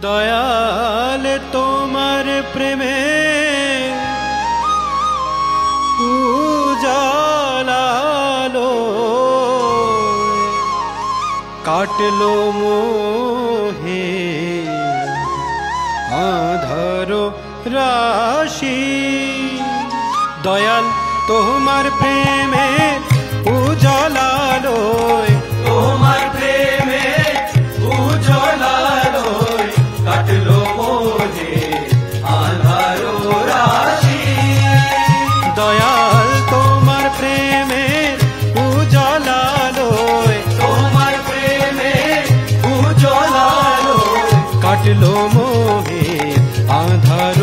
দয়াল তোমার প্রেমে উজালালো কাটলো মোহে আঁধার রাশি। দয়াল তোমার প্রেমে উজালালো তোমার প্রেমে উজালালো কাটলো মোহে আঁধার রাশি। দয়াল তোমার প্রেমে উজালালো তোমার প্রেমে উজালালো কাটলো মোহে আঁধার